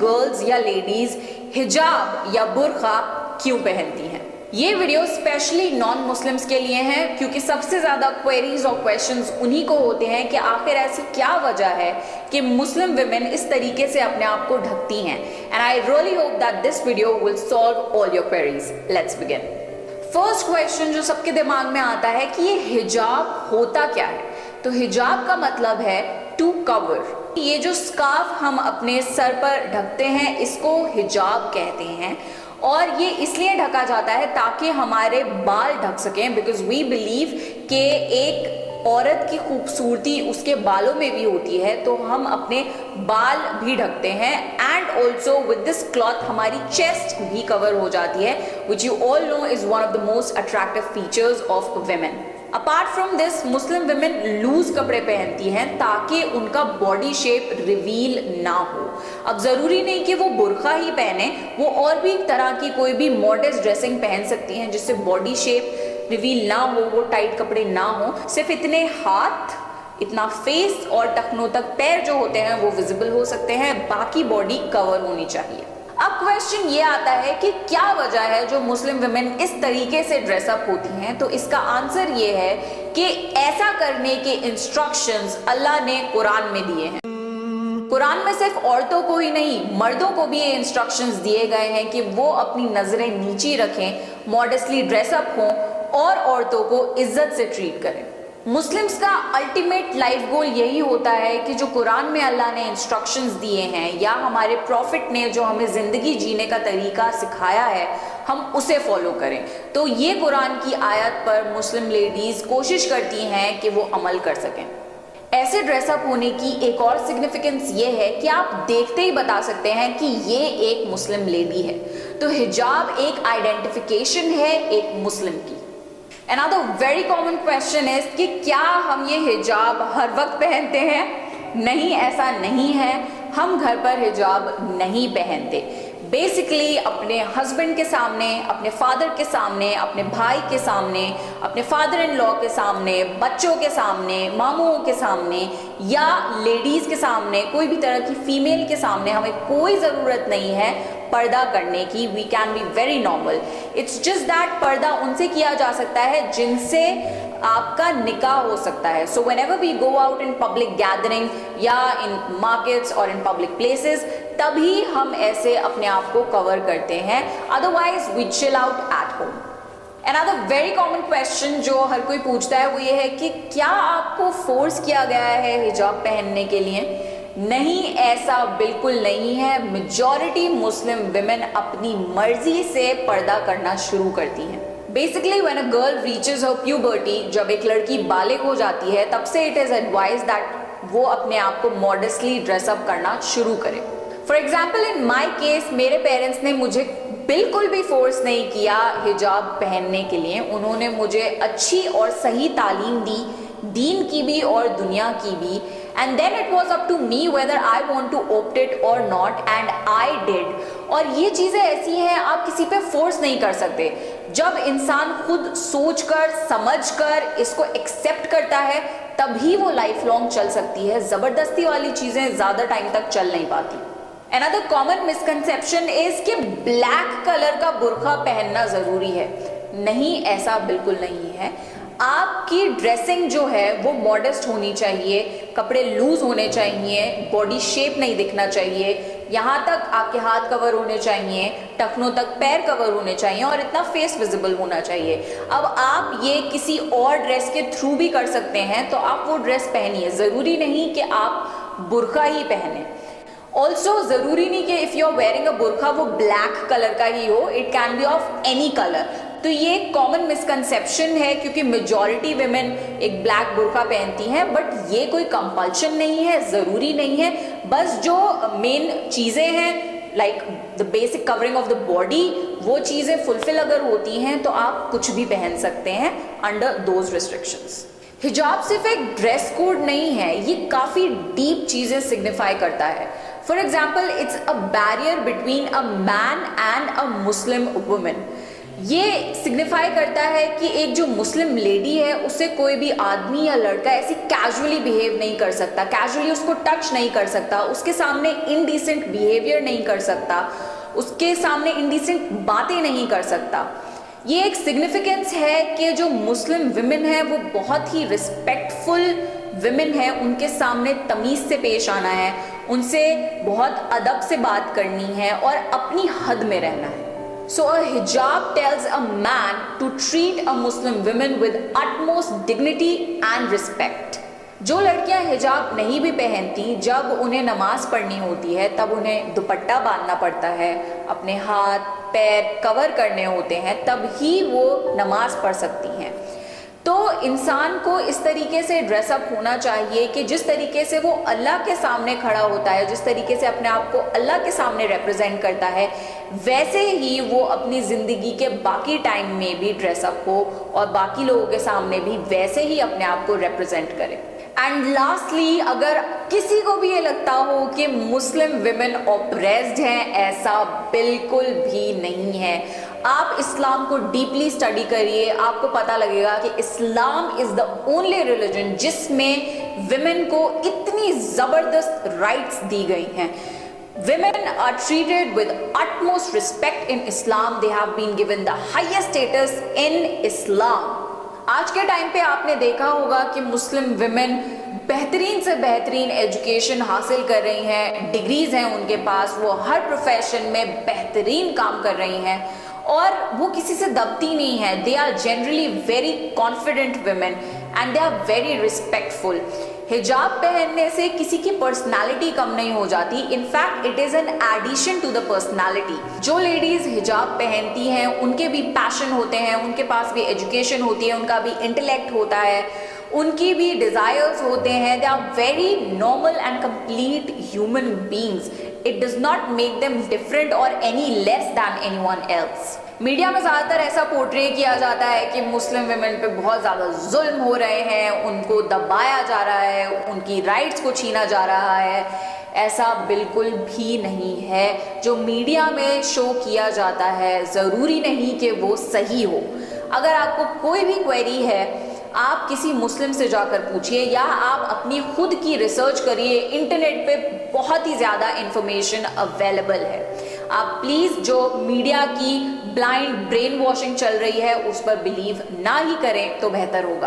Girls या ladies हिजाब या बुर्का क्यों पहनती हैं। ये वीडियो स्पेशली नॉन मुस्लिम्स के लिए है क्योंकि सबसे ज्यादा क्वेरीज और क्वेश्चंस उन्हीं को होते हैं कि आखिर ऐसी क्या वजह है कि मुस्लिम विमेन इस तरीके से अपने आप को ढकती हैं। And I really hope that this video will solve all your queries. Let's begin. First question जो सबके दिमाग में आता है कि ये हिजाब होता क्या है। तो हिजाब का मतलब है टू कवर। ये जो स्कार्फ हम अपने सर पर ढकते हैं इसको हिजाब कहते हैं और ये इसलिए ढका जाता है ताकि हमारे बाल ढक सकें, बिकॉज वी बिलीव कि एक औरत की खूबसूरती उसके बालों में भी होती है, तो हम अपने बाल भी ढकते हैं। And also with this cloth हमारी चेस्ट भी कवर हो जाती है, which you all know is one of the most attractive features of women. Apart from this Muslim women loose कपड़े पहनती हैं ताकि उनका बॉडी शेप रिवील ना हो। अब जरूरी नहीं कि वो बुर्का ही पहने, वो और भी तरह की कोई भी मॉडर्न ड्रेसिंग पहन सकती हैं जिससे बॉडी शेप रिवील ना हो, वो टाइट कपड़े ना हो। सिर्फ इतने हाथ, इतना फेस और टखनों तक पैर जो होते हैं वो विजिबल हो सकते हैं, बाकी बॉडी कवर होनी चाहिए। अब क्वेश्चन ये आता है कि क्या वजह है जो मुस्लिम विमेन इस तरीके से ड्रेसअप होती हैं। तो इसका आंसर ये है कि ऐसा करने के इंस्ट्रक्शंस अल्लाह ने कुरान में दिए हैं। कुरान में सिर्फ औरतों को ही नहीं, मर्दों को भी ये इंस्ट्रक्शंस दिए गए हैं कि वो अपनी नजरें नीची रखें, मॉडेस्टली ड्रेसअप हों और औरतों को इज्जत से ट्रीट करें। मुस्लिम्स का अल्टीमेट लाइफ गोल यही होता है कि जो कुरान में अल्लाह ने इंस्ट्रक्शंस दिए हैं या हमारे प्रॉफिट ने जो हमें जिंदगी जीने का तरीका सिखाया है हम उसे फॉलो करें। तो ये कुरान की आयत पर मुस्लिम लेडीज कोशिश करती हैं कि वो अमल कर सकें। ऐसे ड्रेसअप होने की एक और सिग्निफिकेंस ये है कि आप देखते ही बता सकते हैं कि ये एक मुस्लिम लेडी है। तो हिजाब एक आइडेंटिफिकेशन है एक मुस्लिम की। Another very common question is कि क्या हम ये हिजाब हर वक्त पहनते हैं? नहीं, ऐसा नहीं है। हम घर पर हिजाब नहीं पहनते। बेसिकली अपने हस्बैंड के सामने, अपने फादर के सामने, अपने भाई के सामने, अपने फादर इन लॉ के सामने, बच्चों के सामने, मामुओं के सामने या लेडीज के सामने, कोई भी तरह की फीमेल के सामने हमें कोई ज़रूरत नहीं है पर्दा करने की। We can be very normal. It's just that पर्दा उनसे किया जा सकता है जिनसे आपका निकाह हो सकता है। So whenever we go out in public gathering या इन मार्केट्स और इन पब्लिक प्लेसेस तभी हम ऐसे अपने आप को कवर करते हैं, otherwise we chill out at home. Another very common question जो हर कोई पूछता है वो ये है कि क्या आपको फोर्स किया गया है हिजाब पहनने के लिए? नहीं, ऐसा बिल्कुल नहीं है। मेजॉरिटी मुस्लिम विमेन अपनी मर्जी से पर्दा करना शुरू करती हैं। Basically when a girl reaches her puberty, जब एक लड़की बालिग हो जाती है तब से इट इज एडवाइज दैट वो अपने आप को मॉडेस्टली ड्रेसअप करना शुरू करे। For example in my case मेरे पेरेंट्स ने मुझे बिल्कुल भी फोर्स नहीं किया हिजाब पहनने के लिए। उन्होंने मुझे अच्छी और सही तालीम दी, दीन की भी और दुनिया की भी। And then it was up to me whether I want to opt it or not, and I did. और ये चीज़ें ऐसी हैं आप किसी पे फोर्स नहीं कर सकते। जब इंसान खुद सोचकर समझकर इसको एक्सेप्ट करता है तभी वो लाइफ लॉन्ग चल सकती है। ज़बरदस्ती वाली चीज़ें ज़्यादा टाइम तक चल नहीं पाती। Another common misconception is कि ब्लैक कलर का बुर्का पहनना ज़रूरी है। नहीं, ऐसा बिल्कुल नहीं है। आपकी ड्रेसिंग जो है वो मॉडेस्ट होनी चाहिए, कपड़े लूज होने चाहिए, बॉडी शेप नहीं दिखना चाहिए, यहाँ तक आपके हाथ कवर होने चाहिए, टखनों तक पैर कवर होने चाहिए और इतना फेस विजिबल होना चाहिए। अब आप ये किसी और ड्रेस के थ्रू भी कर सकते हैं तो आप वो ड्रेस पहनिए, ज़रूरी नहीं कि आप बुर्का ही पहने। ऑल्सो ज़रूरी नहीं कि if you are wearing a burqa वो ब्लैक कलर का ही हो, it can be of any colour. तो ये कॉमन मिसकंसेप्शन है क्योंकि मेजॉरिटी विमेन एक ब्लैक बुर्का पहनती हैं, बट ये कोई कंपल्शन नहीं है, ज़रूरी नहीं है। बस जो मेन चीज़ें हैं like the basic covering of the body, वो चीज़ें फुलफिल अगर होती हैं तो आप कुछ भी पहन सकते हैं अंडर दोज रिस्ट्रिक्शंस। हिजाब सिर्फ एक ड्रेस कोड नहीं है, ये काफ़ी डीप चीज़ें सिग्निफाई करता है। For example, it's a barrier between a man and a Muslim women. ये सिग्निफाई करता है कि एक जो मुस्लिम लेडी है उससे कोई भी आदमी या लड़का ऐसी कैजुअली बिहेव नहीं कर सकता, कैजुअली उसको टच नहीं कर सकता, उसके सामने इनडिसेंट बिहेवियर नहीं कर सकता, उसके सामने इनडिसेंट बातें नहीं कर सकता। ये एक सिग्निफिकेंस है कि जो मुस्लिम विमेन है वो बहुत ही रिस्पेक्टफुल विमेन है, उनके सामने तमीज से पेश आना है, उनसे बहुत अदब से बात करनी है और अपनी हद में रहना है। So a hijab tells a man to treat a Muslim woman with utmost dignity and respect. जो लड़कियां हिजाब नहीं भी पहनती, जब उन्हें नमाज पढ़नी होती है तब उन्हें दुपट्टा बांधना पड़ता है, अपने हाथ पैर कवर करने होते हैं, तब ही वो नमाज पढ़ सकती हैं। तो इंसान को इस तरीके से ड्रेसअप होना चाहिए कि जिस तरीके से वो अल्लाह के सामने खड़ा होता है, जिस तरीके से अपने आप को अल्लाह के सामने रिप्रेजेंट करता है, वैसे ही वो अपनी ज़िंदगी के बाकी टाइम में भी ड्रेसअप हो और बाकी लोगों के सामने भी वैसे ही अपने आप को रिप्रेजेंट करे। एंड लास्टली, अगर किसी को भी ये लगता हो कि मुस्लिम विमेन ऑप्रेस्ड हैं, ऐसा बिल्कुल भी नहीं है। आप इस्लाम को डीपली स्टडी करिए, आपको पता लगेगा कि Islam is the only religion जिसमें विमेन को इतनी जबरदस्त राइट्स दी गई हैं। Women are treated with utmost respect in Islam. They have been given the highest status in Islam. आज के टाइम पे आपने देखा होगा कि मुस्लिम विमेन बेहतरीन से बेहतरीन एजुकेशन हासिल कर रही हैं, डिग्रीज हैं उनके पास, वो हर प्रोफेशन में बेहतरीन काम कर रही हैं और वो किसी से दबती नहीं है। They are generally very confident women and they are very respectful. हिजाब पहनने से किसी की पर्सनालिटी कम नहीं हो जाती, in fact it is an addition to the personality. जो लेडीज हिजाब पहनती हैं उनके भी पैशन होते हैं, उनके पास भी एजुकेशन होती है, उनका भी इंटेलेक्ट होता है, उनकी भी डिजायर्स होते हैं। They are very normal and complete human beings. It does not make them different or any less than anyone else. Media में ज़्यादातर ऐसा पोर्ट्रे किया जाता है कि मुस्लिम विमेन पे बहुत ज़्यादा जुल्म हो रहे हैं, उनको दबाया जा रहा है, उनकी राइट्स को छीना जा रहा है। ऐसा बिल्कुल भी नहीं है। जो मीडिया में शो किया जाता है ज़रूरी नहीं कि वो सही हो। अगर आपको कोई भी क्वेरी है, आप किसी मुस्लिम से जाकर पूछिए या आप अपनी खुद की रिसर्च करिए। इंटरनेट पे बहुत ही ज़्यादा इंफॉर्मेशन अवेलेबल है। आप प्लीज़ जो मीडिया की ब्लाइंड ब्रेन वॉशिंग चल रही है उस पर बिलीव ना ही करें तो बेहतर होगा।